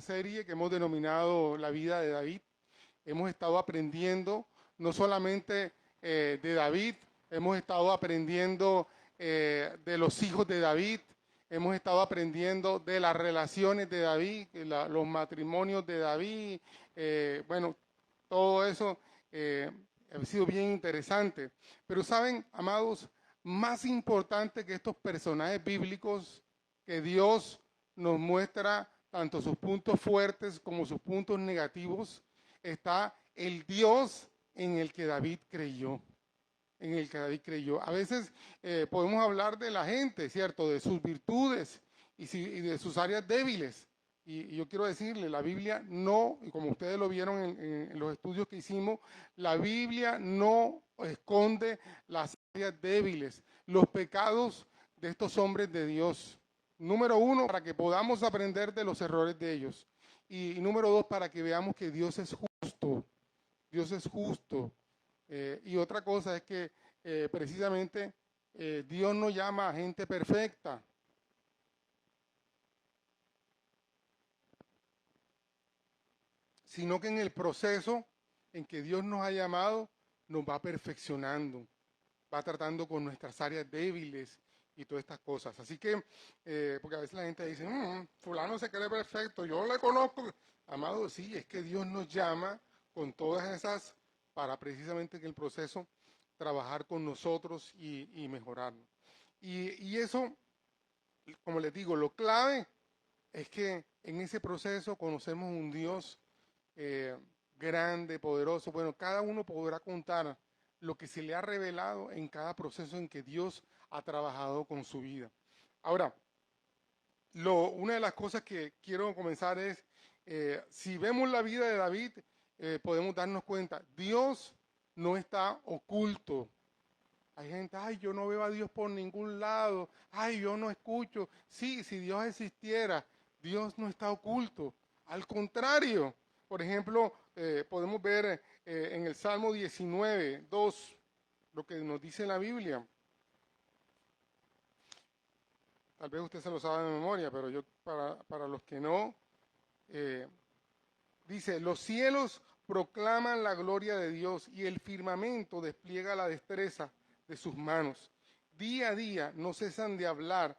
serie que hemos denominado La vida de David. Hemos estado aprendiendo no solamente de David, hemos estado aprendiendo de los hijos de David, hemos estado aprendiendo de las relaciones de David, los matrimonios de David, bueno, todo eso ha sido bien interesante. Pero saben, amados, más importante que estos personajes bíblicos que Dios nos muestra tanto sus puntos fuertes como sus puntos negativos, está el Dios en el que David creyó. En el que David creyó. A veces podemos hablar de la gente, ¿cierto? De sus virtudes y de sus áreas débiles. Y yo quiero decirle, la Biblia no, y como ustedes lo vieron en los estudios que hicimos, la Biblia no esconde las áreas débiles, los pecados de estos hombres de Dios. Número uno, para que podamos aprender de los errores de ellos. Y número dos, para que veamos que Dios es justo. Dios es justo. Y otra cosa es que precisamente Dios no llama a gente perfecta. Sino que en el proceso en que Dios nos ha llamado, nos va perfeccionando, va tratando con nuestras áreas débiles y todas estas cosas. Así que, porque a veces la gente dice, fulano se cree perfecto, yo le conozco. Amado, sí, es que Dios nos llama con todas esas para precisamente que el proceso trabajar con nosotros y mejorarnos. Y eso, como les digo, lo clave es que en ese proceso conocemos un Dios grande, poderoso. Bueno, cada uno podrá contar lo que se le ha revelado en cada proceso en que Dios ha trabajado con su vida. Ahora, una de las cosas que quiero comenzar es, si vemos la vida de David, podemos darnos cuenta, Dios no está oculto. Hay gente, ay, yo no veo a Dios por ningún lado, ay, yo no escucho. Sí, si Dios existiera, Dios no está oculto. Al contrario, por ejemplo, podemos ver en el Salmo 19, 2, lo que nos dice la Biblia. Tal vez usted se lo sabe de memoria, pero yo, para los que no, dice, los cielos proclaman la gloria de Dios y el firmamento despliega la destreza de sus manos. Día a día no cesan de hablar,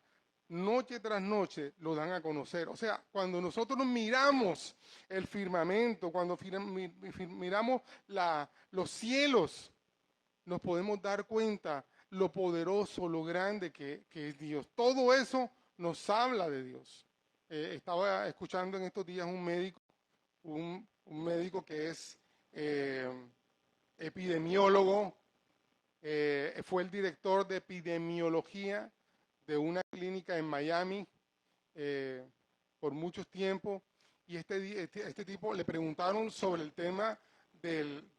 noche tras noche lo dan a conocer. O sea, cuando nosotros miramos el firmamento, cuando miramos los cielos, nos podemos dar cuenta lo poderoso, lo grande que es Dios. Todo eso nos habla de Dios. Estaba escuchando en estos días un médico que es epidemiólogo, fue el director de epidemiología de una clínica en Miami por mucho tiempo, y este tipo le preguntaron sobre el tema del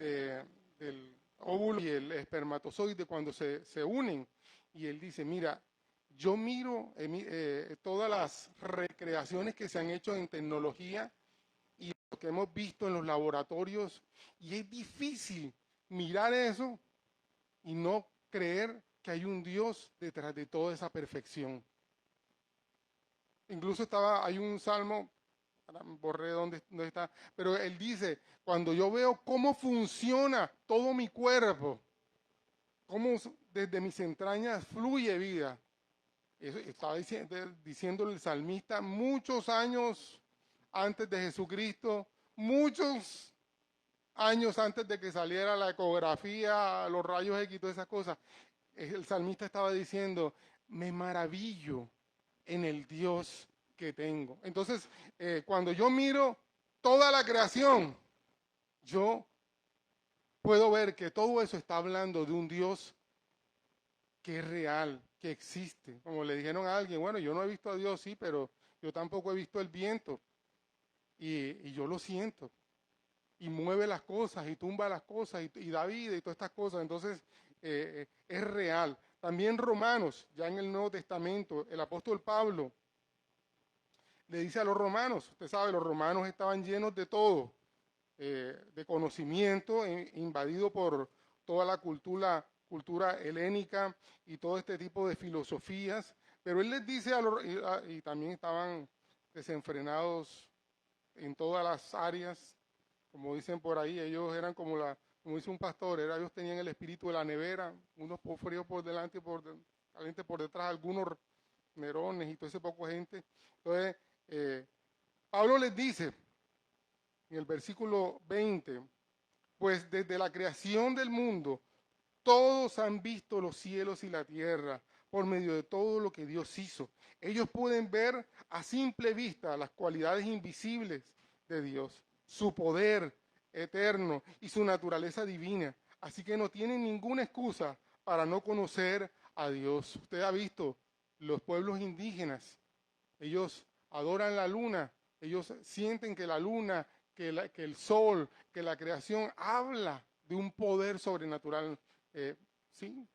óvulo y el espermatozoide cuando se unen, y él dice, mira, yo miro todas las recreaciones que se han hecho en tecnología y lo que hemos visto en los laboratorios, y es difícil mirar eso y no creer que hay un Dios detrás de toda esa perfección. Incluso hay un salmo, borré dónde está, pero él dice, cuando yo veo cómo funciona todo mi cuerpo, cómo desde mis entrañas fluye vida. Eso estaba diciendo el salmista muchos años antes de Jesucristo, muchos años antes de que saliera la ecografía, los rayos X y todas esas cosas. El salmista estaba diciendo, me maravillo en el Dios que tengo. Entonces, cuando yo miro toda la creación, yo puedo ver que todo eso está hablando de un Dios que es real, que existe. Como le dijeron a alguien, bueno, yo no he visto a Dios, sí, pero yo tampoco he visto el viento. Y yo lo siento. Y mueve las cosas, y tumba las cosas, y da vida, y todas estas cosas. Entonces, es real. También Romanos, ya en el Nuevo Testamento, el apóstol Pablo le dice a los romanos, usted sabe, los romanos estaban llenos de todo, de conocimiento, invadido por toda la cultura helénica y todo este tipo de filosofías, pero él les dice y también estaban desenfrenados en todas las áreas, como dicen por ahí, ellos eran como dice un pastor, ellos tenían el espíritu de la nevera, unos fríos por delante y caliente por detrás, algunos Nerones y todo ese poco de gente. Entonces, Pablo les dice en el versículo 20, pues desde la creación del mundo, todos han visto los cielos y la tierra por medio de todo lo que Dios hizo. Ellos pueden ver a simple vista las cualidades invisibles de Dios, su poder eterno y su naturaleza divina. Así que no tienen ninguna excusa para no conocer a Dios. Usted ha visto los pueblos indígenas, ellos adoran la luna, ellos sienten que la luna, que el sol, que la creación habla de un poder sobrenatural. Sí,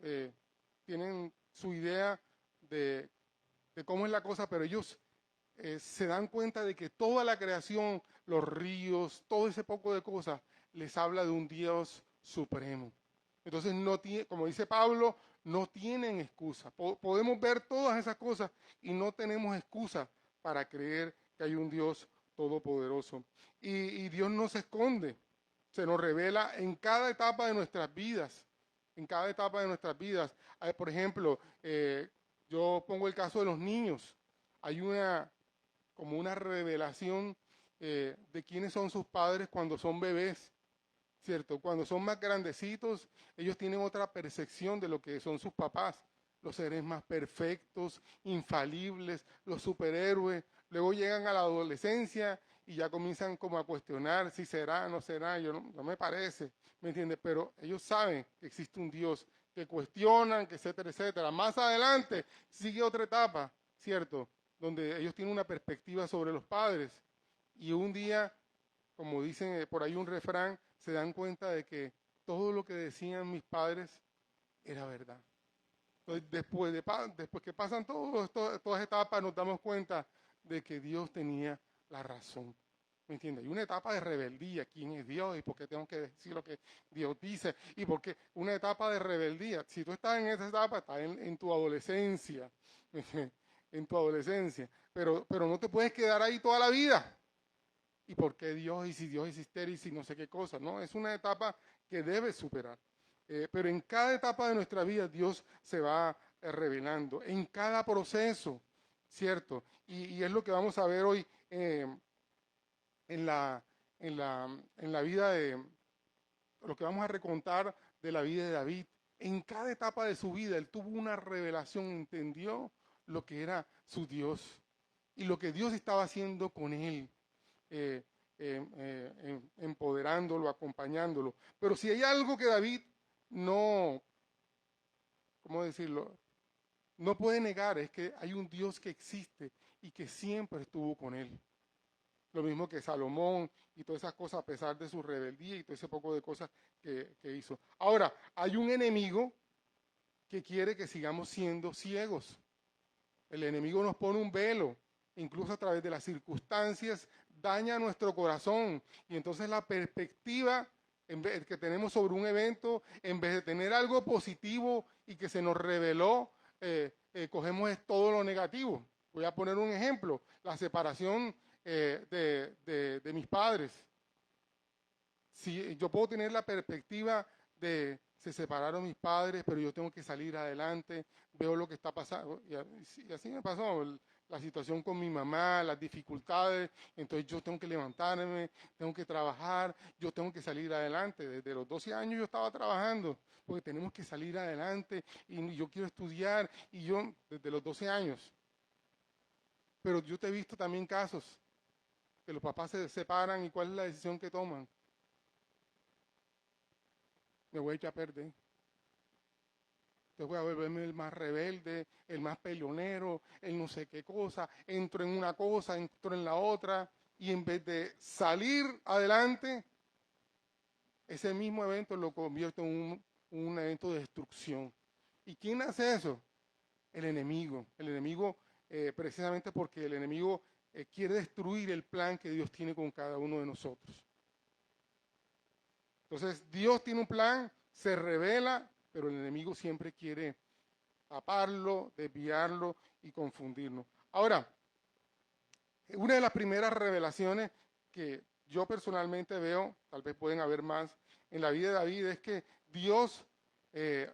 tienen su idea de cómo es la cosa, pero ellos se dan cuenta de que toda la creación, los ríos, todo ese poco de cosas, les habla de un Dios supremo. Entonces, como dice Pablo, no tienen excusa. Podemos ver todas esas cosas y no tenemos excusa para creer que hay un Dios todopoderoso. Y Dios no se esconde, se nos revela en cada etapa de nuestras vidas. En cada etapa de nuestras vidas. Por ejemplo, yo pongo el caso de los niños. Hay como una revelación de quiénes son sus padres cuando son bebés, ¿cierto? Cuando son más grandecitos, ellos tienen otra percepción de lo que son sus papás, los seres más perfectos, infalibles, los superhéroes. Luego llegan a la adolescencia y ya comienzan como a cuestionar si será, no será, no me parece, ¿me entiendes? Pero ellos saben que existe un Dios, que cuestionan, que etcétera, etcétera. Más adelante sigue otra etapa, ¿cierto? Donde ellos tienen una perspectiva sobre los padres y un día, como dicen por ahí un refrán, se dan cuenta de que todo lo que decían mis padres era verdad. Entonces, después que pasan todas etapas, nos damos cuenta de que Dios tenía la razón. ¿Me entiendes? Hay una etapa de rebeldía. ¿Quién es Dios? ¿Y por qué tengo que decir lo que Dios dice? ¿Y por qué? Una etapa de rebeldía. Si tú estás en esa etapa, estás en tu adolescencia. En tu adolescencia. Pero no te puedes quedar ahí toda la vida. ¿Y por qué Dios? ¿Y si Dios existe? ¿Y si no sé qué cosa? No, es una etapa que debes superar. Pero en cada etapa de nuestra vida Dios se va revelando, en cada proceso, ¿cierto? Y es lo que vamos a ver hoy en la vida lo que vamos a recontar de la vida de David. En cada etapa de su vida él tuvo una revelación, entendió lo que era su Dios y lo que Dios estaba haciendo con él. Empoderándolo, acompañándolo. Pero si hay algo que David no, ¿cómo decirlo? No puede negar, es que hay un Dios que existe y que siempre estuvo con él. Lo mismo que Salomón y todas esas cosas a pesar de su rebeldía y todo ese poco de cosas que hizo. Ahora, hay un enemigo que quiere que sigamos siendo ciegos. El enemigo nos pone un velo, incluso a través de las circunstancias, daña nuestro corazón. Y entonces la perspectiva que tenemos sobre un evento, en vez de tener algo positivo y que se nos reveló, cogemos todo lo negativo. Voy a poner un ejemplo, la separación de mis padres. Si yo puedo tener la perspectiva de se separaron mis padres, pero yo tengo que salir adelante, veo lo que está pasando. Y así me pasó la situación con mi mamá, las dificultades, entonces yo tengo que levantarme, tengo que trabajar, yo tengo que salir adelante. Desde los 12 años yo estaba trabajando, porque tenemos que salir adelante y yo quiero estudiar, y yo desde los 12 años. Pero yo te he visto también casos que los papás se separan y cuál es la decisión que toman. Me voy a echar a perder. Entonces voy a volverme el más rebelde, el más peleonero, el no sé qué cosa, entro en una cosa, entro en la otra, y en vez de salir adelante, ese mismo evento lo convierto en un evento de destrucción. ¿Y quién hace eso? El enemigo. El enemigo, precisamente porque el enemigo quiere destruir el plan que Dios tiene con cada uno de nosotros. Entonces, Dios tiene un plan, se revela, pero el enemigo siempre quiere taparlo, desviarlo y confundirnos. Ahora, una de las primeras revelaciones que yo personalmente veo, tal vez pueden haber más, en la vida de David, es que Dios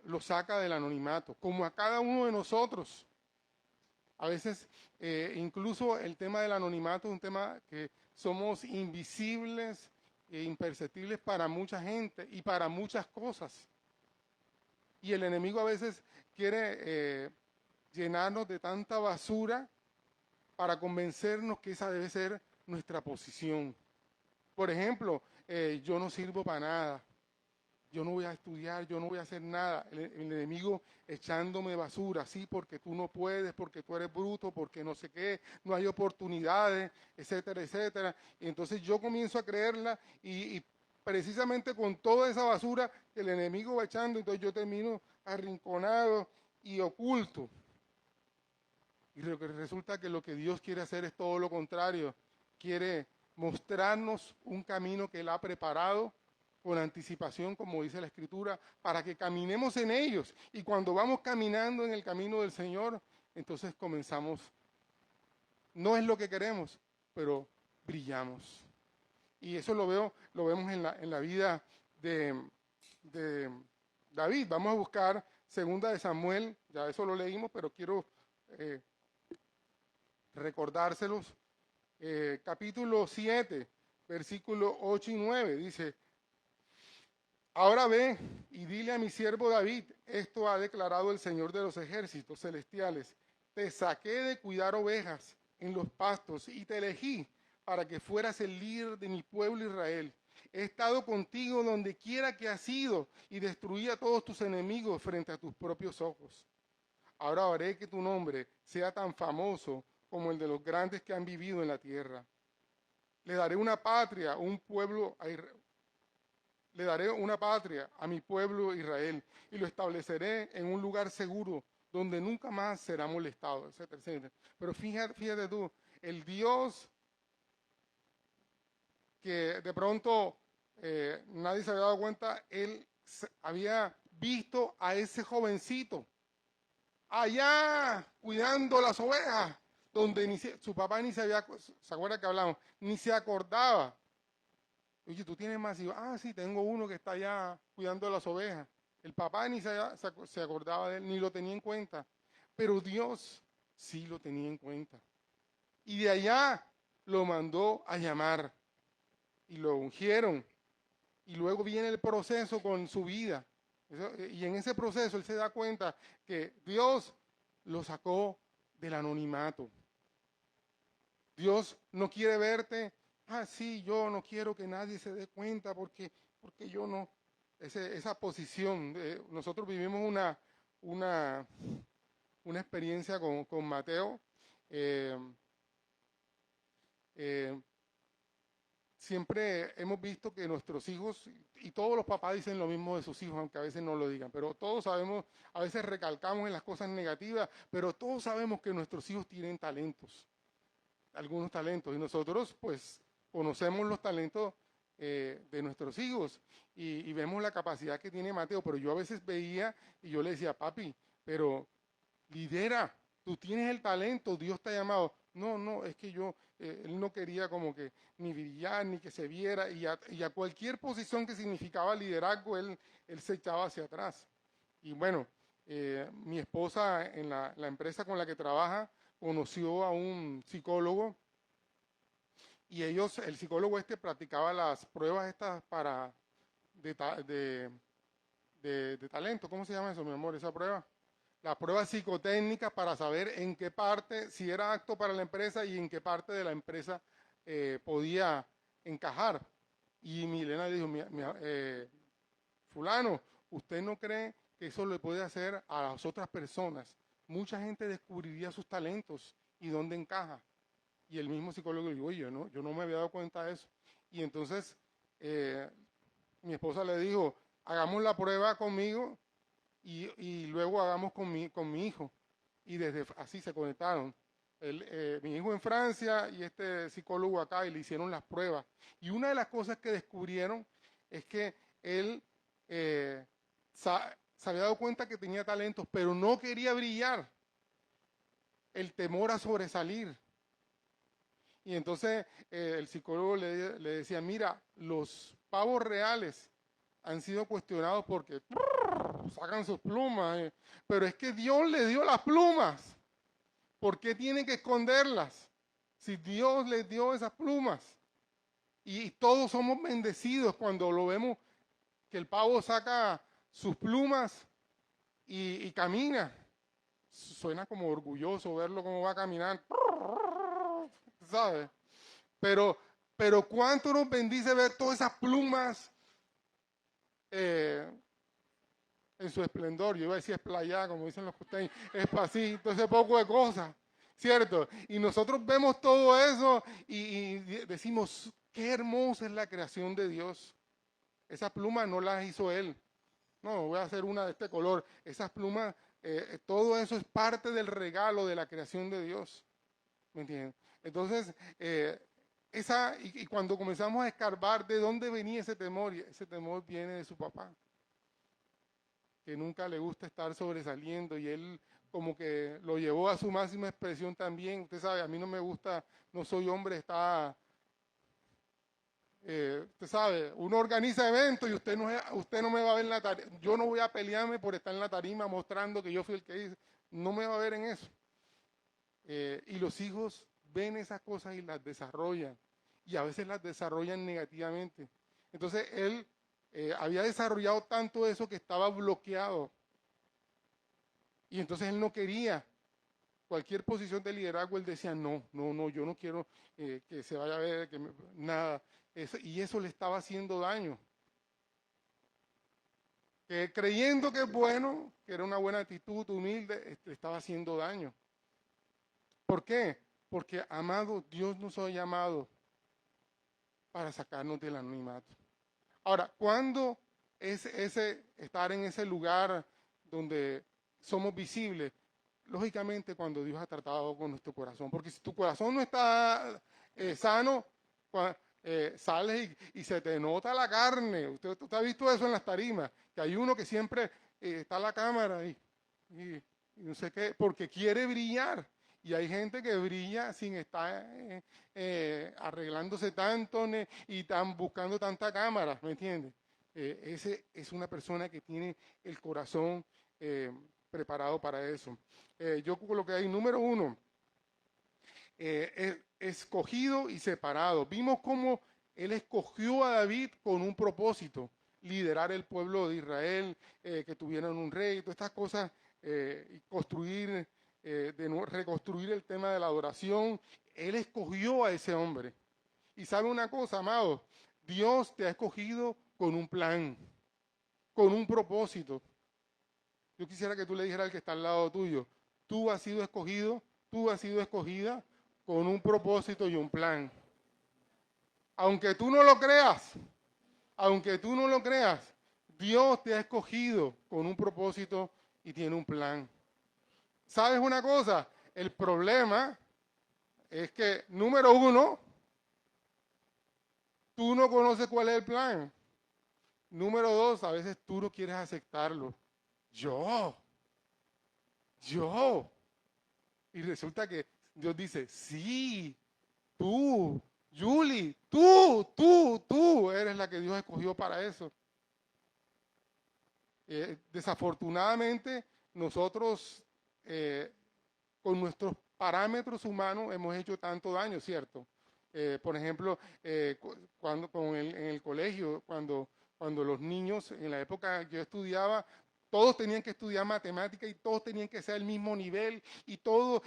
lo saca del anonimato, como a cada uno de nosotros. A veces, incluso el tema del anonimato es un tema que somos invisibles e imperceptibles para mucha gente y para muchas cosas. Y el enemigo a veces quiere llenarnos de tanta basura para convencernos que esa debe ser nuestra posición. Por ejemplo, yo no sirvo para nada, yo no voy a estudiar, yo no voy a hacer nada. El enemigo echándome basura, sí, porque tú no puedes, porque tú eres bruto, porque no sé qué, no hay oportunidades, etcétera, etcétera. Y entonces yo comienzo a creerla y precisamente con toda esa basura que el enemigo va echando, entonces yo termino arrinconado y oculto. Y resulta que lo que Dios quiere hacer es todo lo contrario. Quiere mostrarnos un camino que Él ha preparado con anticipación, como dice la Escritura, para que caminemos en ellos. Y cuando vamos caminando en el camino del Señor, entonces comenzamos. No es lo que queremos, pero brillamos. Y eso lo vemos en la vida de David. Vamos a buscar 2 Samuel, ya eso lo leímos, pero quiero recordárselos. Capítulo 7, versículos 8 y 9, dice: ahora ve y dile a mi siervo David, esto ha declarado el Señor de los ejércitos celestiales, te saqué de cuidar ovejas en los pastos y te elegí para que fueras el líder de mi pueblo Israel. He estado contigo donde quiera que has ido y destruí a todos tus enemigos frente a tus propios ojos. Ahora haré que tu nombre sea tan famoso como el de los grandes que han vivido en la tierra. Le daré una patria, un pueblo a Israel. Le daré una patria a mi pueblo Israel y lo estableceré en un lugar seguro donde nunca más será molestado, etcétera, etcétera. Pero fíjate tú, el Dios que de pronto nadie se había dado cuenta, él había visto a ese jovencito allá cuidando las ovejas, donde su papá ni se había, ¿se acuerda que hablamos? Ni se acordaba. Oye, ¿tú tienes más hijos? Ah, sí, tengo uno que está allá cuidando las ovejas. El papá ni se acordaba de él, ni lo tenía en cuenta. Pero Dios sí lo tenía en cuenta. Y de allá lo mandó a llamar. Y lo ungieron. Y luego viene el proceso con su vida. Y en ese proceso él se da cuenta que Dios lo sacó del anonimato. Dios no quiere verte, sí, yo no quiero que nadie se dé cuenta porque yo no. Esa posición, nosotros vivimos una experiencia con Mateo. Eh, eh, Siempre hemos visto que nuestros hijos, y todos los papás dicen lo mismo de sus hijos, aunque a veces no lo digan, pero todos sabemos, a veces recalcamos en las cosas negativas, pero todos sabemos que nuestros hijos tienen talentos, algunos talentos, y nosotros pues conocemos los talentos de nuestros hijos y vemos la capacidad que tiene Mateo, pero yo a veces veía y yo le decía, papi, pero lidera, tú tienes el talento, Dios te ha llamado. No, es que él no quería como que ni brillar, ni que se viera, y a cualquier posición que significaba liderazgo, él se echaba hacia atrás. Y bueno, mi esposa en la empresa con la que trabaja conoció a un psicólogo y el psicólogo practicaba las pruebas estas de talento. ¿Cómo se llama eso, mi amor, esa prueba? La prueba psicotécnica para saber en qué parte, si era apto para la empresa y en qué parte de la empresa podía encajar. Y Milena dijo, fulano, ¿usted no cree que eso le puede hacer a las otras personas? Mucha gente descubriría sus talentos y dónde encaja. Y el mismo psicólogo dijo, oye, yo no me había dado cuenta de eso. Y entonces mi esposa le dijo, hagamos la prueba conmigo y luego hagamos con mi hijo. Y desde así se conectaron. Mi hijo en Francia y este psicólogo acá y le hicieron las pruebas. Y una de las cosas que descubrieron es que él se había dado cuenta que tenía talentos, pero no quería brillar. El temor a sobresalir. Y entonces el psicólogo le decía, mira, los pavos reales han sido cuestionados porque sacan sus plumas, pero es que Dios le dio las plumas. ¿Por qué tienen que esconderlas? Si Dios les dio esas plumas. Y todos somos bendecidos cuando lo vemos que el pavo saca sus plumas y camina. Suena como orgulloso verlo cómo va a caminar. ¿Sabes? Pero cuánto nos bendice ver todas esas plumas en su esplendor. Yo iba a decir esplayada, como dicen los costeños, es así, todo ese poco de cosas, ¿cierto? Y nosotros vemos todo eso y decimos, qué hermosa es la creación de Dios. Esas plumas no las hizo Él. No, voy a hacer una de este color. Esas plumas, todo eso es parte del regalo de la creación de Dios. ¿Me entienden? Entonces, y cuando comenzamos a escarbar de dónde venía ese temor viene de su papá, que nunca le gusta estar sobresaliendo y él como que lo llevó a su máxima expresión también. Usted sabe, a mí no me gusta, no soy hombre, usted sabe, uno organiza eventos y usted no me va a ver en la tarima. Yo no voy a pelearme por estar en la tarima mostrando que yo fui el que hice. No me va a ver en eso. Y los hijos ven esas cosas y las desarrollan. Y a veces las desarrollan negativamente. Entonces él había desarrollado tanto eso que estaba bloqueado. Y entonces él no quería cualquier posición de liderazgo. Él decía, no, yo no quiero que se vaya a ver, nada. Y eso le estaba haciendo daño. Que creyendo que es bueno, que era una buena actitud, humilde, le estaba haciendo daño. ¿Por qué? Porque, amado, Dios nos ha llamado para sacarnos del anonimato. Ahora, ¿cuándo es estar en ese lugar donde somos visibles? Lógicamente, cuando Dios ha tratado con nuestro corazón. Porque si tu corazón no está sano, sales y se te nota la carne. Usted ha visto eso en las tarimas, que hay uno que siempre está en la cámara y no sé qué, porque quiere brillar. Y hay gente que brilla sin estar arreglándose tanto y buscando tanta cámara, ¿me entiendes? Ese es una persona que tiene el corazón preparado para eso. Yo lo que hay, número 1, escogido y separado. Vimos cómo él escogió a David con un propósito, liderar el pueblo de Israel, que tuvieran un rey, todas estas cosas, y construir, reconstruir el tema de la adoración. Él escogió a ese hombre. Y sabe una cosa, amado, Dios te ha escogido con un plan, con un propósito. Yo quisiera que tú le dijeras al que está al lado tuyo, tú has sido escogido, tú has sido escogida con un propósito y un plan. Aunque tú no lo creas, Dios te ha escogido con un propósito y tiene un plan. ¿Sabes una cosa? El problema es que, número 1, tú no conoces cuál es el plan. Número 2, a veces tú no quieres aceptarlo. Yo. Y resulta que Dios dice, sí, tú, Julie, tú eres la que Dios escogió para eso. Desafortunadamente, nosotros con nuestros parámetros humanos hemos hecho tanto daño, ¿cierto? Por ejemplo, en el colegio, cuando los niños, en la época que yo estudiaba, todos tenían que estudiar matemática y todos tenían que ser al mismo nivel y todos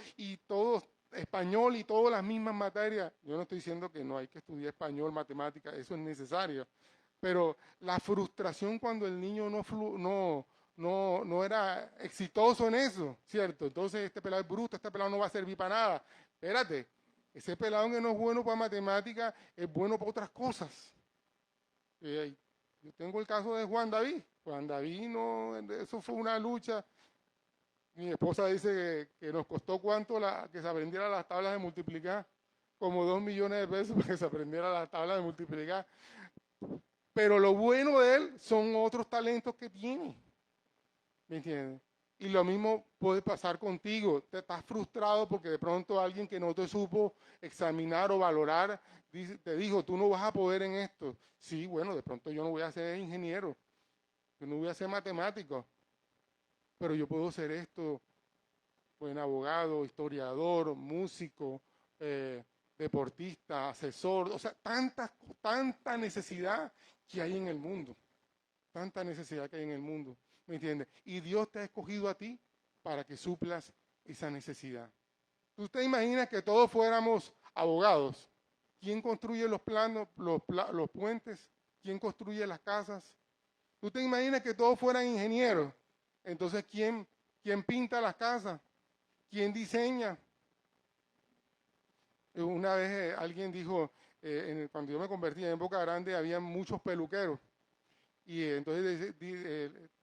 español y todas las mismas materias. Yo no estoy diciendo que no hay que estudiar español, matemática, eso es necesario. Pero la frustración cuando el niño no era exitoso en eso, ¿cierto? Entonces este pelado es bruto, este pelado no va a servir para nada. Espérate, ese pelado que no es bueno para matemática es bueno para otras cosas. Yo tengo el caso de Juan David. Juan David, no, eso fue una lucha. Mi esposa dice que nos costó cuánto que se aprendiera las tablas de multiplicar, como 2 millones de pesos para que se aprendiera las tablas de multiplicar. Pero lo bueno de él son otros talentos que tiene. ¿Me entiendes? Y lo mismo puede pasar contigo. Te estás frustrado porque de pronto alguien que no te supo examinar o valorar te dijo, tú no vas a poder en esto. Sí, bueno, de pronto yo no voy a ser ingeniero, yo no voy a ser matemático, pero yo puedo ser esto, buen abogado, historiador, músico, deportista, asesor. O sea, tanta necesidad que hay en el mundo. Tanta necesidad que hay en el mundo. ¿Me entiendes? Y Dios te ha escogido a ti para que suplas esa necesidad. ¿Tú te imaginas que todos fuéramos abogados? ¿Quién construye los planos, los puentes? ¿Quién construye las casas? ¿Tú te imaginas que todos fueran ingenieros? Entonces, ¿quién pinta las casas? ¿Quién diseña? Una vez alguien dijo, cuando yo me convertí en Boca Grande, había muchos peluqueros. Y entonces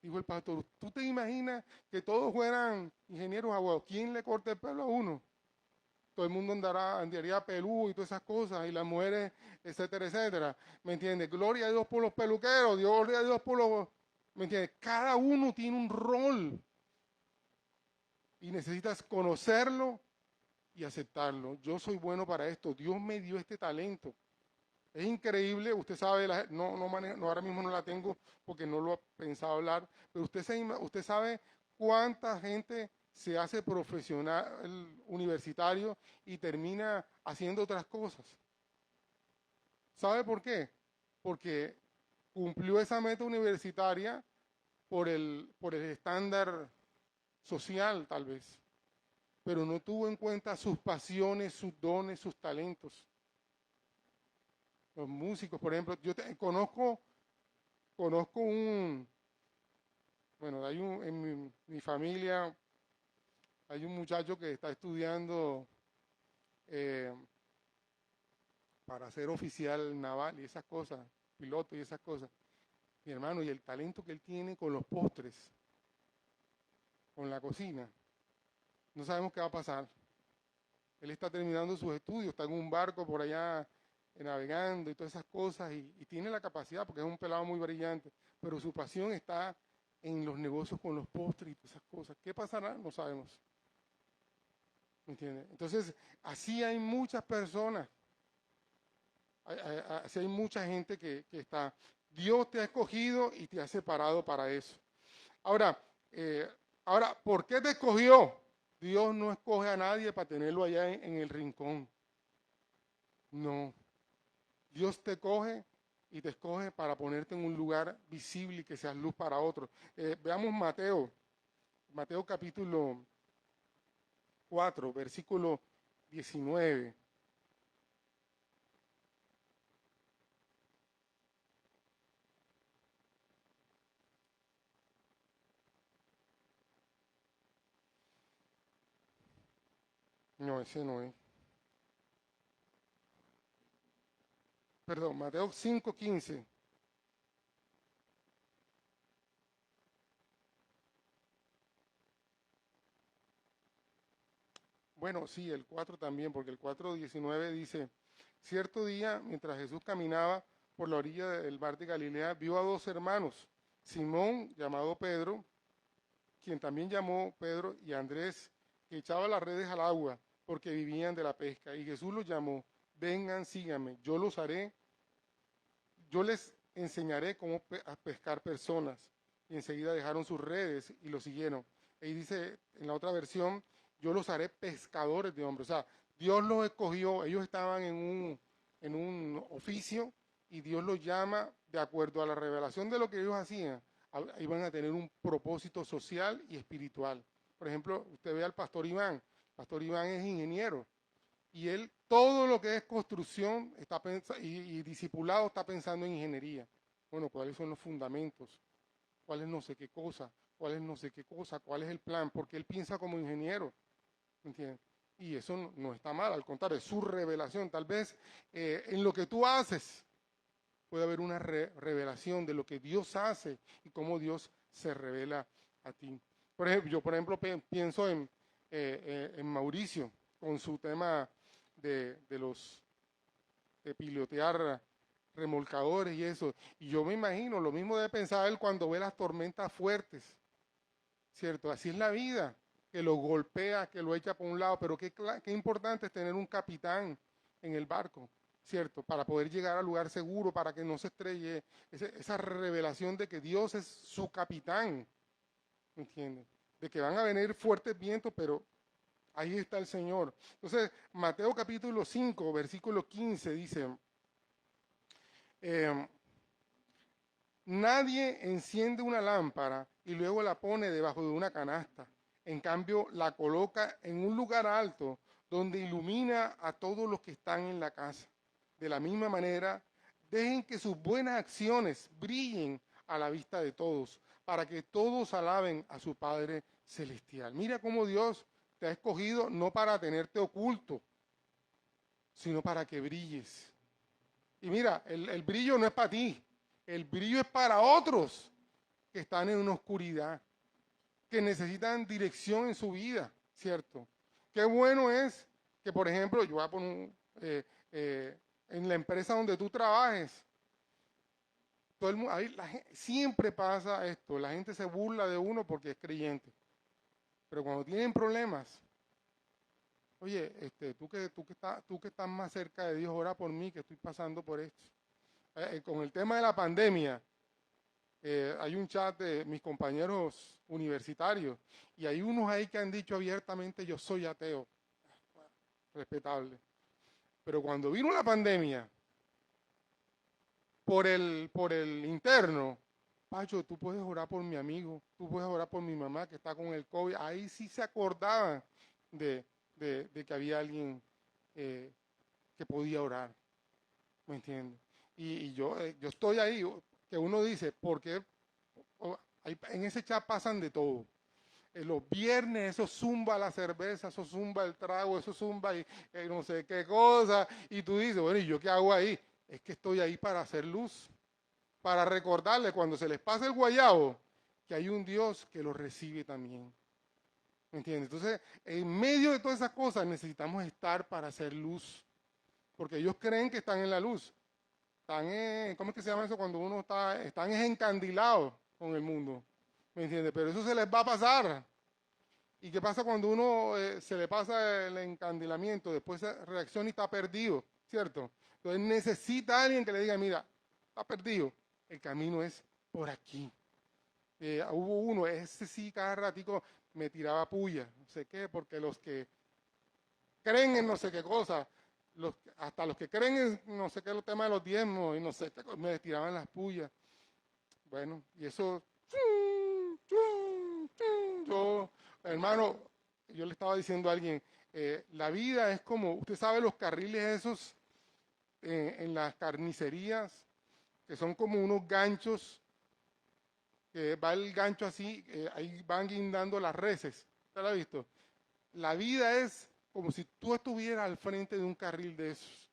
dijo el pastor, ¿tú te imaginas que todos fueran ingenieros abogados? ¿Quién le corta el pelo a uno? Todo el mundo andaría peludo y todas esas cosas, y las mujeres, etcétera, etcétera. ¿Me entiendes? Gloria a Dios por los peluqueros, gloria a Dios por los... ¿Me entiendes? Cada uno tiene un rol y necesitas conocerlo y aceptarlo. Yo soy bueno para esto, Dios me dio este talento. Es increíble, usted sabe, ahora mismo no la tengo porque no lo he pensado hablar, pero usted sabe cuánta gente se hace profesional universitario y termina haciendo otras cosas. ¿Sabe por qué? Porque cumplió esa meta universitaria por el estándar social, tal vez, pero no tuvo en cuenta sus pasiones, sus dones, sus talentos. Los músicos, por ejemplo, conozco bueno, en mi familia hay un muchacho que está estudiando eh, para ser oficial naval y esas cosas, piloto y esas cosas. Mi hermano, y el talento que él tiene con los postres, con la cocina, no sabemos qué va a pasar. Él está terminando sus estudios, está en un barco por allá navegando y todas esas cosas, y tiene la capacidad porque es un pelado muy brillante, pero su pasión está en los negocios con los postres y todas esas cosas. ¿Qué pasará? No sabemos. ¿Me entiendes? Entonces, así hay muchas personas, así hay mucha gente que está. Dios te ha escogido y te ha separado para eso. Ahora, ¿por qué te escogió? Dios no escoge a nadie para tenerlo allá en el rincón. No. Dios te coge y te escoge para ponerte en un lugar visible y que seas luz para otros. Veamos Mateo capítulo 4, versículo 19. No, ese no es. Perdón, Mateo 5:15. Bueno, sí, el 4 también, porque el 4:19 dice, cierto día, mientras Jesús caminaba por la orilla del mar de Galilea, vio a dos hermanos, Simón, llamado Pedro, quien también llamó Pedro, y Andrés, que echaba las redes al agua, porque vivían de la pesca. Y Jesús los llamó, vengan, síganme, yo les enseñaré cómo a pescar personas. Y enseguida dejaron sus redes y lo siguieron. Y dice en la otra versión, yo los haré pescadores de hombres. O sea, Dios los escogió, ellos estaban en un oficio y Dios los llama de acuerdo a la revelación de lo que ellos hacían. Iban a tener un propósito social y espiritual. Por ejemplo, usted ve al pastor Iván. El pastor Iván es ingeniero y él todo lo que es construcción y discipulado está pensando en ingeniería. Bueno, ¿cuáles son los fundamentos? ¿Cuál es no sé qué cosa? ¿Cuál es no sé qué cosa? ¿Cuál es el plan? Porque él piensa como ingeniero, ¿entiendes? Y eso no está mal, al contrario, es su revelación. Tal vez en lo que tú haces puede haber una revelación de lo que Dios hace y cómo Dios se revela a ti. Por ejemplo, yo, por ejemplo, pienso en Mauricio con su tema de pilotear remolcadores y eso. Y yo me imagino, lo mismo debe pensar él cuando ve las tormentas fuertes. ¿cierto? Así es la vida, que lo golpea, que lo echa por un lado, pero qué importante es tener un capitán en el barco, ¿cierto? Para poder llegar al lugar seguro, para que no se estrelle, esa revelación de que Dios es su capitán, ¿me entiendes? De que van a venir fuertes vientos, pero ahí está el Señor. Entonces, Mateo capítulo 5, versículo 15 dice, eh, nadie enciende una lámpara y luego la pone debajo de una canasta. En cambio, la coloca en un lugar alto donde ilumina a todos los que están en la casa. De la misma manera, dejen que sus buenas acciones brillen a la vista de todos, para que todos alaben a su Padre Celestial. Mira cómo Dios te ha escogido no para tenerte oculto, sino para que brilles. Y mira, el brillo no es para ti, el brillo es para otros que están en una oscuridad, que necesitan dirección en su vida, ¿cierto? Qué bueno es que, por ejemplo, yo voy a poner en la empresa donde tú trabajes, todo el mundo, siempre pasa esto, la gente se burla de uno porque es creyente, pero cuando tienen problemas, oye, tú que estás más cerca de Dios, ora por mí que estoy pasando por esto. Con el tema de la pandemia, hay un chat de mis compañeros universitarios y hay unos ahí que han dicho abiertamente yo soy ateo, respetable. Pero cuando vino la pandemia, por el interno, Pacho, tú puedes orar por mi amigo, tú puedes orar por mi mamá que está con el COVID. Ahí sí se acordaban de que había alguien que podía orar, ¿me entiendes? Y yo estoy ahí, que uno dice, ¿por qué? En ese chat pasan de todo. Los viernes eso zumba la cerveza, eso zumba el trago, eso zumba y no sé qué cosa. Y tú dices, bueno, ¿y yo qué hago ahí? Es que estoy ahí para hacer luz, para recordarle cuando se les pasa el guayabo que hay un Dios que lo recibe también. ¿Me entiendes? Entonces, en medio de todas esas cosas necesitamos estar para hacer luz, porque ellos creen que están en la luz. ¿Cómo es que se llama eso? Cuando uno están encandilados con el mundo. ¿Me entiendes? Pero eso se les va a pasar. ¿Y qué pasa cuando uno se le pasa el encandilamiento? Después reacciona y está perdido, ¿cierto? Entonces necesita a alguien que le diga, mira, está perdido. El camino es por aquí. Hubo uno, ese sí, cada ratico me tiraba puya, no sé qué, porque los que creen en no sé qué cosa, hasta los que creen en no sé qué, los temas de los diezmos y no sé qué, me tiraban las puyas. Bueno, y eso, yo, hermano, yo le estaba diciendo a alguien, la vida es como, usted sabe los carriles esos en las carnicerías, que son como unos ganchos, que va el gancho así, ahí van guindando las reses. ¿Usted lo ha visto? La vida es como si tú estuvieras al frente de un carril de esos.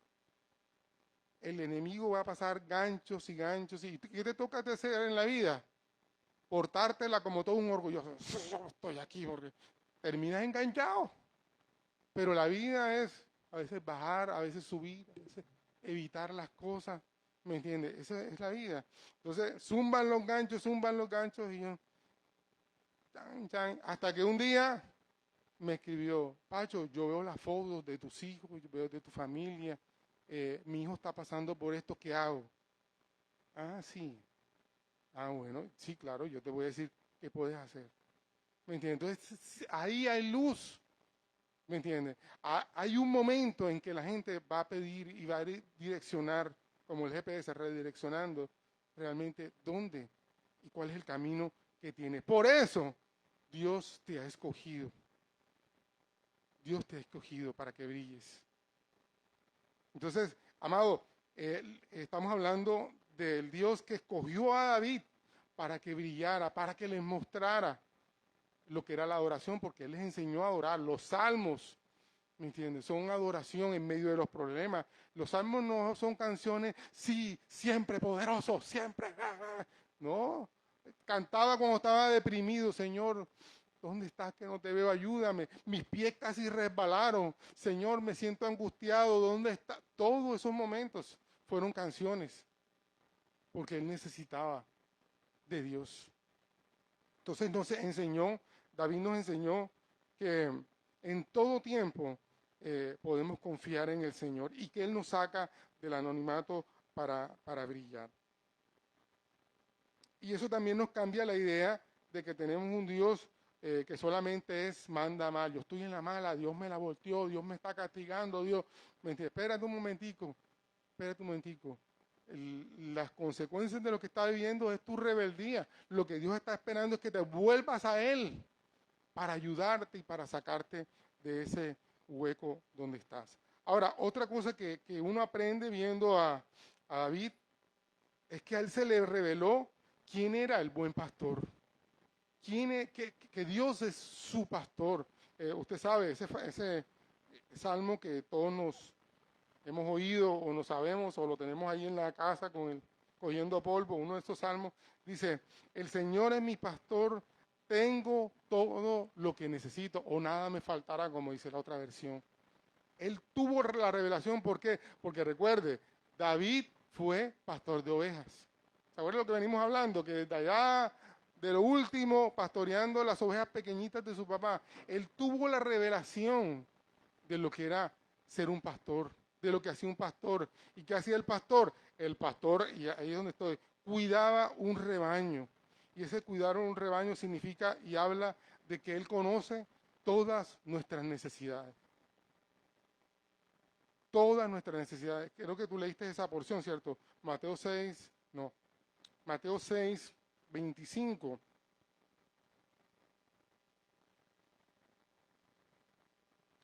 El enemigo va a pasar ganchos y ganchos. ¿Y qué te toca hacer en la vida? Portártela como todo un orgulloso. Yo estoy aquí porque terminas enganchado. Pero la vida es a veces bajar, a veces subir, a veces evitar las cosas. ¿Me entiendes? Esa es la vida. Entonces, zumban los ganchos y yo, chan, chan, hasta que un día me escribió, Pacho, yo veo las fotos de tus hijos, yo veo de tu familia, mi hijo está pasando por esto, ¿qué hago? Ah, sí. Ah, bueno, sí, claro, yo te voy a decir qué puedes hacer. ¿Me entiendes? Entonces, ahí hay luz. ¿Me entiendes? Hay un momento en que la gente va a pedir y va a direccionar, como el GPS, redireccionando realmente dónde y cuál es el camino que tiene. Por eso, Dios te ha escogido. Dios te ha escogido para que brilles. Entonces, amado, estamos hablando del Dios que escogió a David para que brillara, para que les mostrara lo que era la adoración, porque Él les enseñó a adorar. Los salmos, ¿me entiendes? Son adoración en medio de los problemas. Los salmos no son canciones, sí, siempre poderoso, siempre. No, cantaba cuando estaba deprimido, Señor. ¿Dónde estás que no te veo? Ayúdame. Mis pies casi resbalaron. Señor, me siento angustiado. ¿Dónde está? Todos esos momentos fueron canciones porque él necesitaba de Dios. Entonces David nos enseñó que en todo tiempo podemos confiar en el Señor y que Él nos saca del anonimato para brillar. Y eso también nos cambia la idea de que tenemos un Dios que solamente manda mal. Yo estoy en la mala, Dios me la volteó, Dios me está castigando, Dios. Espérate un momentico. Las consecuencias de lo que estás viviendo es tu rebeldía. Lo que Dios está esperando es que te vuelvas a Él para ayudarte y para sacarte de ese hueco donde estás. Ahora, otra cosa que uno aprende viendo a David es que a él se le reveló quién era el buen pastor. Que Dios es su pastor. Usted sabe, ese salmo que todos nos hemos oído o no sabemos o lo tenemos ahí en la casa cogiendo polvo, uno de esos salmos dice, el Señor es mi pastor, tengo todo lo que necesito o nada me faltará, como dice la otra versión. Él tuvo la revelación, ¿por qué? Porque recuerde, David fue pastor de ovejas. ¿Se acuerdan lo que venimos hablando? Que desde allá, de lo último, pastoreando las ovejas pequeñitas de su papá, él tuvo la revelación de lo que era ser un pastor, de lo que hacía un pastor. ¿Y qué hacía el pastor? El pastor, y ahí es donde estoy, cuidaba un rebaño. Y ese cuidar un rebaño significa y habla de que él conoce todas nuestras necesidades. Todas nuestras necesidades. Creo que tú leíste esa porción, ¿cierto? Mateo 6, 25.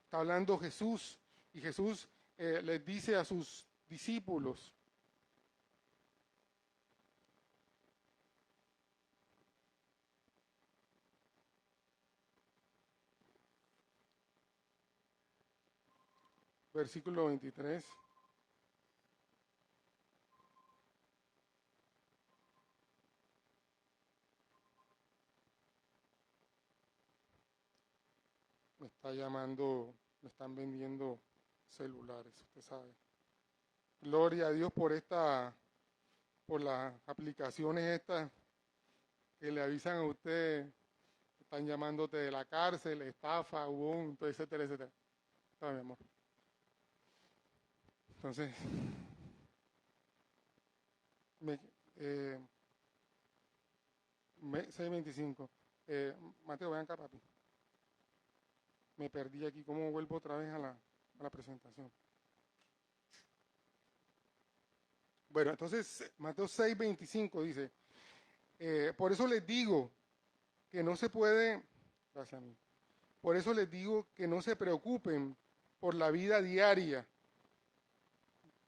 Está hablando Jesús y Jesús les dice a sus discípulos, versículo 23. Me está llamando, me están vendiendo celulares, usted sabe. Gloria a Dios por las aplicaciones estas que le avisan a usted, están llamándote de la cárcel, estafa, Ubuntu, etcétera, etcétera. Está, mi amor. Entonces, eh, 6:25. Mateo, vean acá, papi. Me perdí aquí. ¿Cómo vuelvo otra vez a la presentación? Bueno, entonces Mateo 6:25 dice, por eso les digo que no se puede, gracias a mí, por eso les digo que no se preocupen por la vida diaria.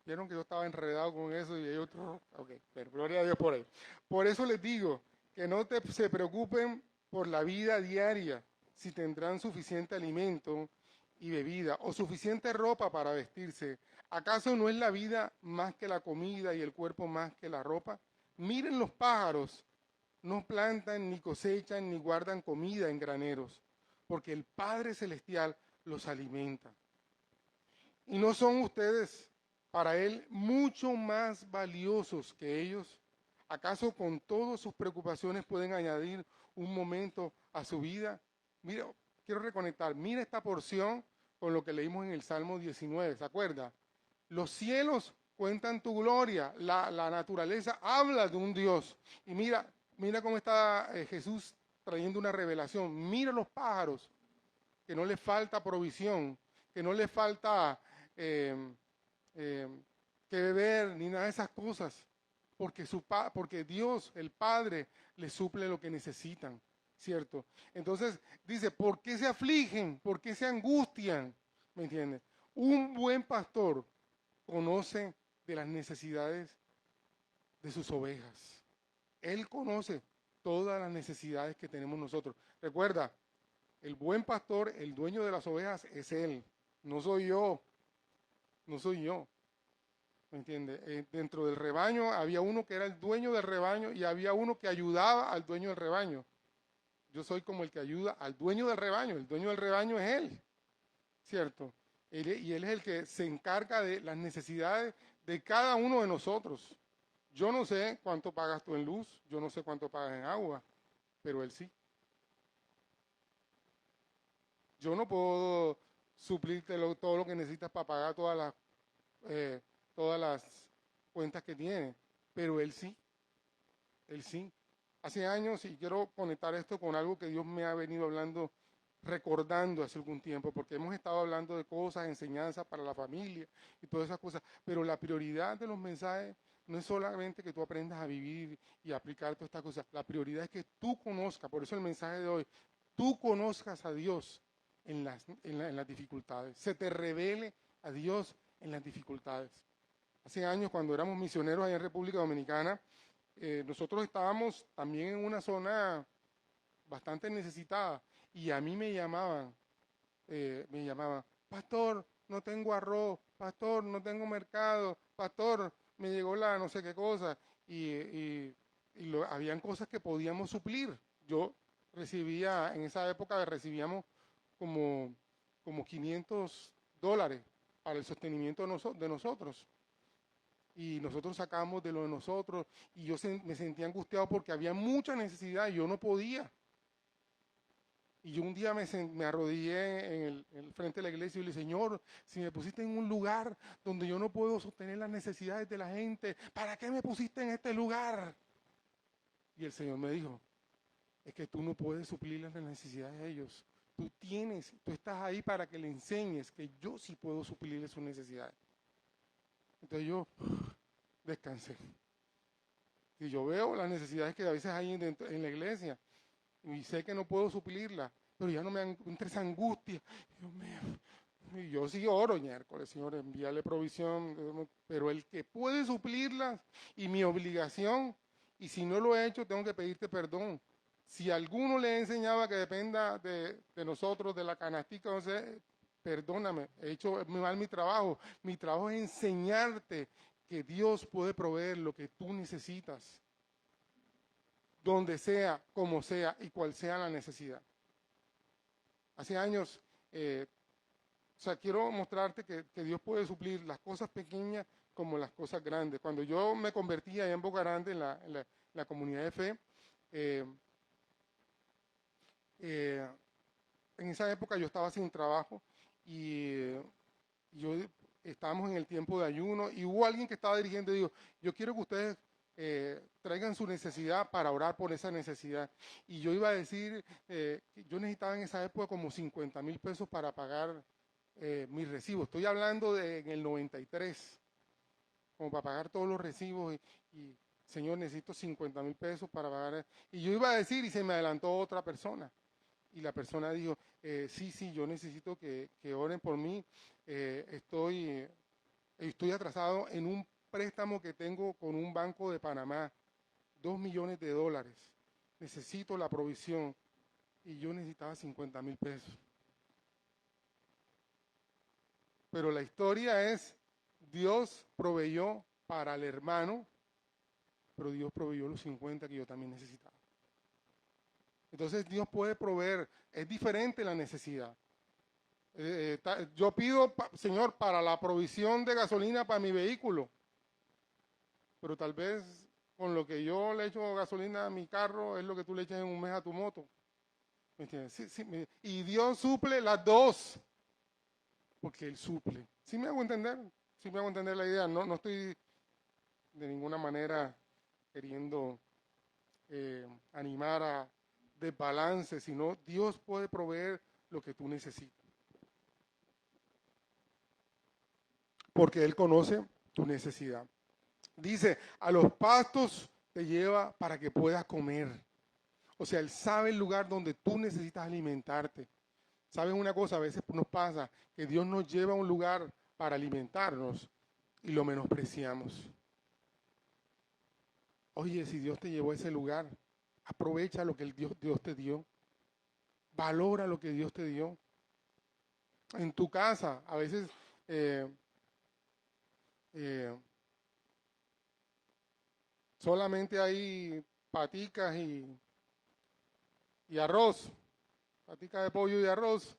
Vieron que yo estaba enredado con eso y hay otro, ok, pero gloria a Dios por ahí. Por eso les digo que no se preocupen por la vida diaria, si tendrán suficiente alimento y bebida o suficiente ropa para vestirse. ¿Acaso no es la vida más que la comida y el cuerpo más que la ropa? Miren los pájaros, no plantan, ni cosechan, ni guardan comida en graneros, porque el Padre Celestial los alimenta. ¿Y no son ustedes para Él mucho más valiosos que ellos? ¿Acaso con todas sus preocupaciones pueden añadir un momento a su vida? Mira, quiero reconectar, mira esta porción con lo que leímos en el Salmo 19, ¿se acuerda? Los cielos cuentan tu gloria, la naturaleza habla de un Dios. Y mira cómo está Jesús trayendo una revelación. Mira los pájaros, que no les falta provisión, que no les falta que beber, ni nada de esas cosas, porque Dios, el Padre, les suple lo que necesitan, ¿cierto? Entonces dice, ¿por qué se afligen? ¿Por qué se angustian? ¿Me entiendes? Un buen pastor conoce de las necesidades de sus ovejas. Él conoce todas las necesidades que tenemos nosotros. Recuerda, el buen pastor, el dueño de las ovejas es Él, no soy yo. No soy yo. ¿Me entiende? Dentro del rebaño había uno que era el dueño del rebaño y había uno que ayudaba al dueño del rebaño. Yo soy como el que ayuda al dueño del rebaño. El dueño del rebaño es él, ¿cierto? Y él es el que se encarga de las necesidades de cada uno de nosotros. Yo no sé cuánto pagas tú en luz, yo no sé cuánto pagas en agua, pero él sí. Yo no puedo suplirte todo lo que necesitas para pagar todas las cuentas que tiene, pero Él sí, Él sí. Hace años, y quiero conectar esto con algo que Dios me ha venido hablando, recordando hace algún tiempo, porque hemos estado hablando de cosas, enseñanzas para la familia y todas esas cosas, pero la prioridad de los mensajes no es solamente que tú aprendas a vivir y aplicar todas estas cosas, la prioridad es que tú conozcas, por eso el mensaje de hoy, tú conozcas a Dios en las dificultades, se te revele a Dios en las dificultades. Hace años, cuando éramos misioneros allá en República Dominicana, nosotros estábamos también en una zona bastante necesitada y a mí me llamaban, pastor, no tengo arroz, pastor, no tengo mercado, pastor, me llegó la no sé qué cosa habían cosas que podíamos suplir. Yo recibía, en esa época recibíamos como, como $500 para el sostenimiento de nosotros. Y nosotros sacamos de lo de nosotros y yo me sentía angustiado porque había mucha necesidad y yo no podía. Y yo un día me arrodillé en el frente de la iglesia y le dije, Señor, si me pusiste en un lugar donde yo no puedo sostener las necesidades de la gente, ¿para qué me pusiste en este lugar? Y el Señor me dijo, es que tú no puedes suplir las necesidades de ellos. Tú estás ahí para que le enseñes que yo sí puedo suplirle sus necesidades. Entonces yo descansé. Y yo veo las necesidades que a veces hay en la iglesia y sé que no puedo suplirlas, pero ya no me entra esa angustia. Dios mío. Y yo sí oro, miércoles, Señor, envíale provisión, pero el que puede suplirlas y mi obligación, y si no lo he hecho, tengo que pedirte perdón. Si alguno le enseñaba que dependa de nosotros, de la canastica, no sé, perdóname, he hecho mal mi trabajo. Mi trabajo es enseñarte que Dios puede proveer lo que tú necesitas, donde sea, como sea y cual sea la necesidad. Hace años, quiero mostrarte que Dios puede suplir las cosas pequeñas como las cosas grandes. Cuando yo me convertí allá en Boca Grande, en la comunidad de fe, en esa época yo estaba sin trabajo y yo estábamos en el tiempo de ayuno y hubo alguien que estaba dirigiendo y dijo, yo quiero que ustedes traigan su necesidad para orar por esa necesidad. Y yo iba a decir, que yo necesitaba en esa época como 50,000 pesos para pagar mis recibos. Estoy hablando en el 93, como para pagar todos los recibos y Señor, necesito 50,000 pesos para pagar. Y yo iba a decir y se me adelantó otra persona. Y la persona dijo, sí, yo necesito que oren por mí. Estoy atrasado en un préstamo que tengo con un banco de Panamá, $2 millones. Necesito la provisión. Y yo necesitaba 50,000 pesos. Pero la historia es, Dios proveyó para el hermano, pero Dios proveyó los 50 que yo también necesitaba. Entonces Dios puede proveer, es diferente la necesidad. Yo pido, Señor, para la provisión de gasolina para mi vehículo, pero tal vez con lo que yo le echo gasolina a mi carro es lo que tú le echas en un mes a tu moto. ¿Me entiendes? Sí, y Dios suple las dos, porque Él suple. ¿Sí me hago entender? ¿Sí me hago entender la idea? No estoy de ninguna manera queriendo animar a desbalance, sino Dios puede proveer lo que tú necesitas. Porque Él conoce tu necesidad. Dice, a los pastos te lleva para que puedas comer. O sea, Él sabe el lugar donde tú necesitas alimentarte. ¿Saben una cosa? A veces nos pasa que Dios nos lleva a un lugar para alimentarnos y lo menospreciamos. Oye, si Dios te llevó a ese lugar, aprovecha lo que Dios te dio. Valora lo que Dios te dio. En tu casa, a veces solamente hay paticas y arroz, paticas de pollo y arroz.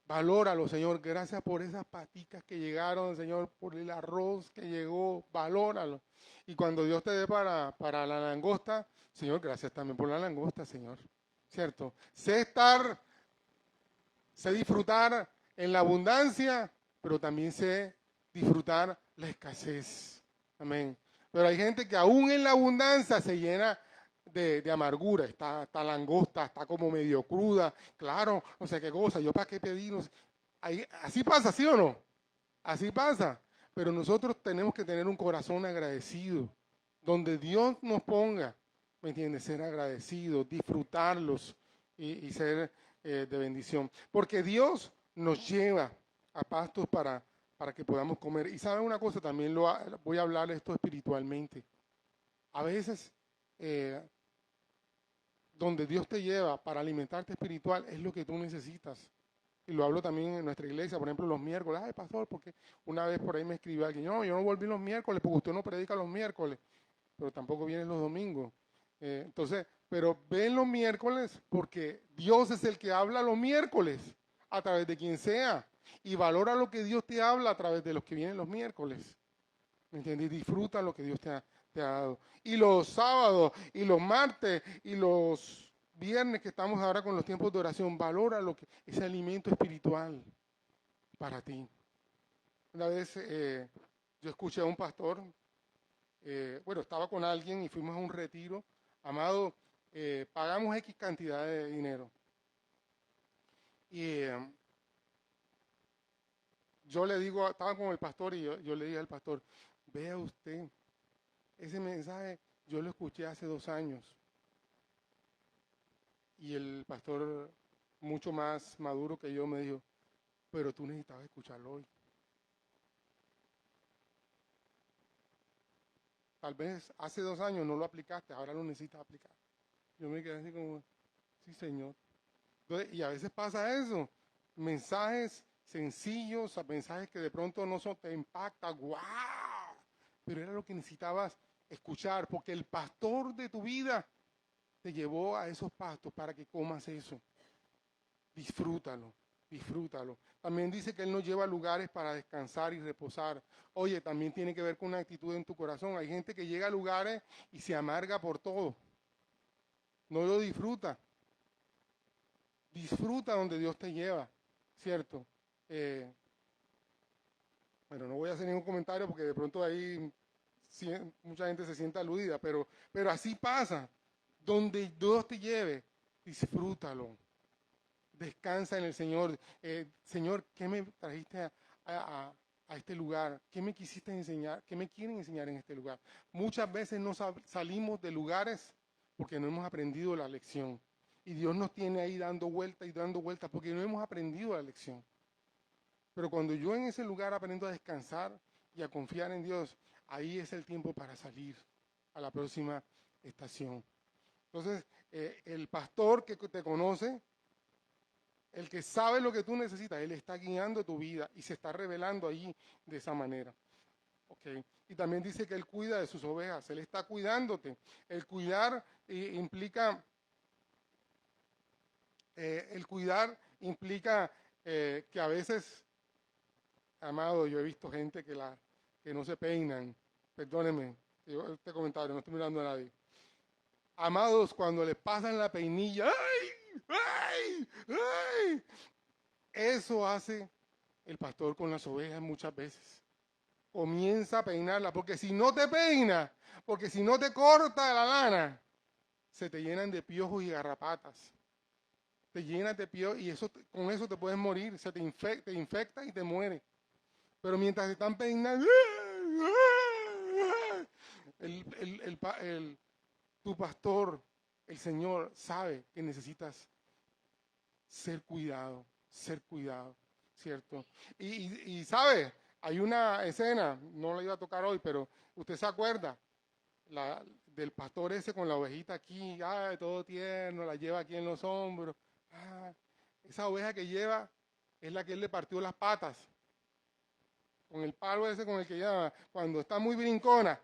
Valóralo, Señor. Gracias por esas paticas que llegaron, Señor, por el arroz que llegó. Valóralo. Y cuando Dios te dé para la langosta, Señor, gracias también por la langosta, Señor. ¿Cierto? Sé estar Sé disfrutar en la abundancia, pero también sé disfrutar la escasez. Amén. Pero hay gente que aún en la abundancia se llena de amargura, está langosta, está como medio cruda, claro, no sé qué cosa, yo para qué pedí, no sé. Así pasa, ¿sí o no? Así pasa. Pero nosotros tenemos que tener un corazón agradecido, donde Dios nos ponga, ¿me entiendes? Ser agradecidos, disfrutarlos y ser de bendición. Porque Dios nos lleva a pastos para que podamos comer. Y saben una cosa, también voy a hablar esto espiritualmente. A veces, eh, donde Dios te lleva para alimentarte espiritual es lo que tú necesitas. Y lo hablo también en nuestra iglesia, por ejemplo, los miércoles. Ay, pastor, porque una vez por ahí me escribió alguien, no, yo no volví los miércoles porque usted no predica los miércoles, pero tampoco vienen los domingos. Entonces, pero ven los miércoles porque Dios es el que habla los miércoles a través de quien sea. Y valora lo que Dios te habla a través de los que vienen los miércoles. ¿Me entiendes? Y disfruta lo que Dios te ha dado. Y los sábados, y los martes, y los viernes que estamos ahora con los tiempos de oración, valora lo que ese alimento espiritual para ti. Una vez yo escuché a un pastor, bueno, estaba con alguien y fuimos a un retiro. Amado, pagamos X cantidad de dinero. Y yo le digo, estaba con el pastor y yo le dije al pastor, vea usted, ese mensaje yo lo escuché hace 2 años. Y el pastor, mucho más maduro que yo, me dijo, pero tú necesitabas escucharlo hoy. Tal vez hace 2 años no lo aplicaste, ahora lo necesitas aplicar. Yo me quedé así como, sí, Señor. Entonces, y a veces pasa eso. Mensajes sencillos, mensajes que de pronto no son, te impactan, ¡guau! Pero era lo que necesitabas escuchar, porque el pastor de tu vida te llevó a esos pastos para que comas eso. Disfrútalo, disfrútalo. También dice que Él nos lleva a lugares para descansar y reposar. Oye, también tiene que ver con una actitud en tu corazón. Hay gente que llega a lugares y se amarga por todo. No lo disfruta. Disfruta donde Dios te lleva, ¿cierto? Eh, bueno, no voy a hacer ningún comentario porque de pronto ahí mucha gente se siente aludida, pero así pasa. Donde Dios te lleve, disfrútalo. Descansa en el Señor. Señor, ¿qué me trajiste a este lugar? ¿Qué me quisiste enseñar? ¿Qué me quieren enseñar en este lugar? Muchas veces no salimos de lugares porque no hemos aprendido la lección. Y Dios nos tiene ahí dando vueltas y dando vueltas porque no hemos aprendido la lección. Pero cuando yo en ese lugar aprendo a descansar y a confiar en Dios, ahí es el tiempo para salir a la próxima estación. Entonces, el pastor que te conoce, el que sabe lo que tú necesitas, Él está guiando tu vida y se está revelando allí de esa manera. Okay. Y también dice que Él cuida de sus ovejas, Él está cuidándote. El cuidar implica, que a veces, amado, yo he visto gente que no se peinan. Perdónenme, este comentario, no estoy mirando a nadie. Amados, cuando le pasan la peinilla, ¡ay! ¡Ay! ¡Ay! Eso hace el pastor con las ovejas muchas veces. Comienza a peinarla, porque si no te peina, porque si no te corta la lana, se te llenan de piojos y garrapatas. Te llenas de piojos y con eso te puedes morir, te infecta y te muere. Pero mientras te están peinando, tu pastor, el Señor, sabe que necesitas ser cuidado, ¿cierto? Y sabe, hay una escena, no la iba a tocar hoy, pero usted se acuerda del pastor ese con la ovejita aquí, todo tierno, la lleva aquí en los hombros. Esa oveja que lleva es la que él le partió las patas, con el palo ese con el que lleva, cuando está muy brincona,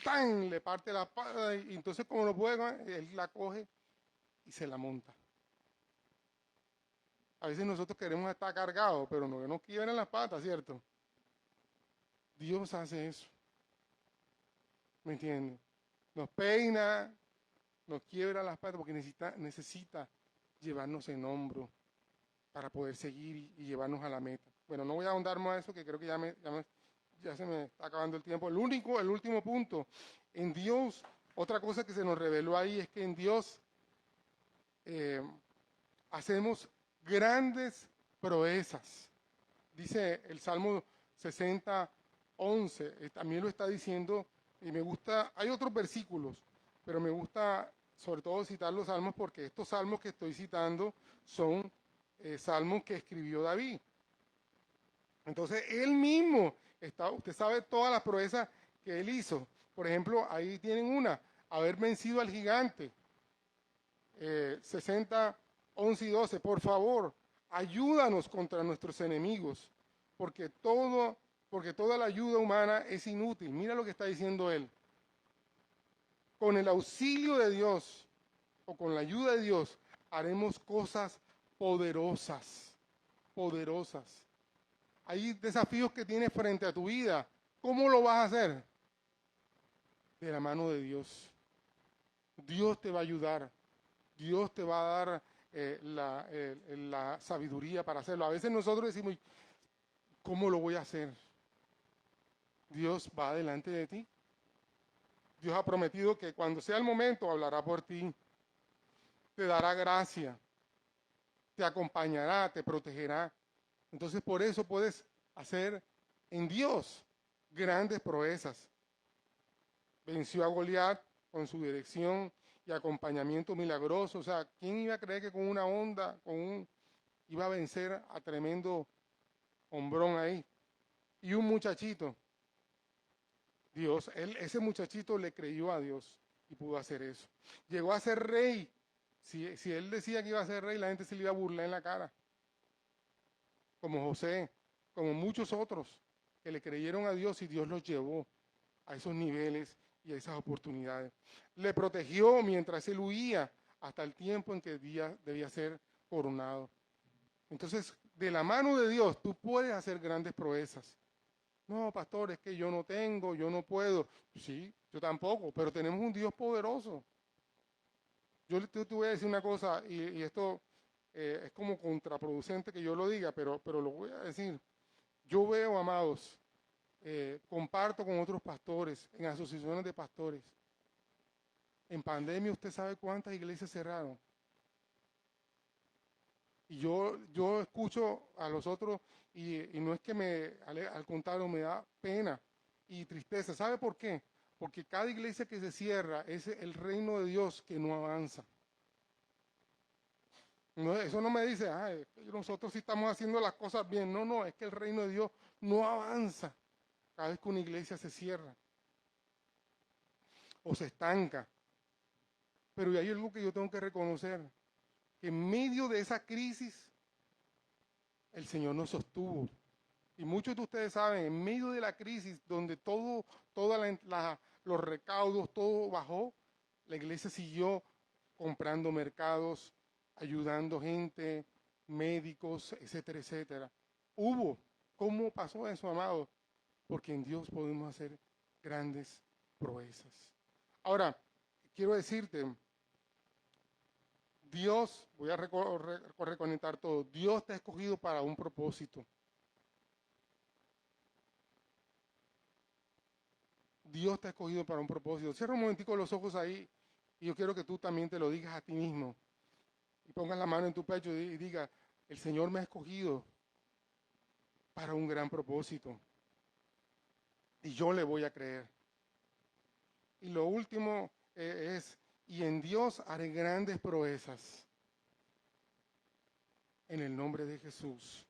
¡tan! Le parte las patas y entonces como no puede, él la coge y se la monta. A veces nosotros queremos estar cargados, pero no nos quiebran las patas, ¿cierto? Dios hace eso. ¿Me entiendes? Nos peina, nos quiebra las patas porque necesita llevarnos en hombro. para poder seguir y llevarnos a la meta. Bueno, no voy a ahondar más a eso, que creo que ya se me está acabando el tiempo. El último punto, en Dios, otra cosa que se nos reveló ahí es que en Dios hacemos grandes proezas. Dice el Salmo 60, 11, también lo está diciendo, y me gusta, hay otros versículos, pero me gusta sobre todo citar los salmos porque estos salmos que estoy citando son salmos que escribió David. Entonces, él mismo, usted sabe todas las proezas que él hizo. Por ejemplo, ahí tienen una, haber vencido al gigante. 60, 11 y 12, por favor, ayúdanos contra nuestros enemigos, porque toda la ayuda humana es inútil. Mira lo que está diciendo él. Con el auxilio de Dios, o con la ayuda de Dios, haremos cosas poderosas, poderosas. Hay desafíos que tienes frente a tu vida. ¿Cómo lo vas a hacer? De la mano de Dios. Dios te va a ayudar. Dios te va a dar la sabiduría para hacerlo. A veces nosotros decimos, ¿cómo lo voy a hacer? Dios va delante de ti. Dios ha prometido que cuando sea el momento hablará por ti. Te dará gracia. Te acompañará, te protegerá. Entonces por eso puedes hacer en Dios grandes proezas. Venció a Goliat con su dirección y acompañamiento milagroso. O sea, ¿quién iba a creer que con una onda, iba a vencer a tremendo hombrón ahí? Y un muchachito, ese muchachito le creyó a Dios y pudo hacer eso. Llegó a ser rey. Si él decía que iba a ser rey, la gente se le iba a burlar en la cara. Como José, como muchos otros que le creyeron a Dios y Dios los llevó a esos niveles y a esas oportunidades. Le protegió mientras él huía hasta el tiempo en que debía ser coronado. Entonces, de la mano de Dios, tú puedes hacer grandes proezas. No, pastor, es que yo no tengo, yo no puedo. Sí, yo tampoco, pero tenemos un Dios poderoso. Yo te voy a decir una cosa, y esto es como contraproducente que yo lo diga, pero lo voy a decir. Yo veo, amados, comparto con otros pastores, en asociaciones de pastores. En pandemia, ¿usted sabe cuántas iglesias cerraron? Y yo escucho a los otros y no es que al contrario, me da pena y tristeza. ¿Sabe por qué? Porque cada iglesia que se cierra es el reino de Dios que no avanza. No, eso no me dice, nosotros sí estamos haciendo las cosas bien. No, es que el reino de Dios no avanza cada vez que una iglesia se cierra o se estanca. Pero hay algo que yo tengo que reconocer, que en medio de esa crisis el Señor nos sostuvo. Y muchos de ustedes saben, en medio de la crisis, donde todos los recaudos, todo bajó, la iglesia siguió comprando mercados, ayudando gente, médicos, etcétera, etcétera. ¿Cómo pasó eso, amado? Porque en Dios podemos hacer grandes proezas. Ahora, quiero decirte, Dios, voy a reconectar todo, Dios te ha escogido para un propósito. Dios te ha escogido para un propósito. Cierra un momentico los ojos ahí y yo quiero que tú también te lo digas a ti mismo. Y pongas la mano en tu pecho y diga, el Señor me ha escogido para un gran propósito. Y yo le voy a creer. Y lo último y en Dios haré grandes proezas. En el nombre de Jesús.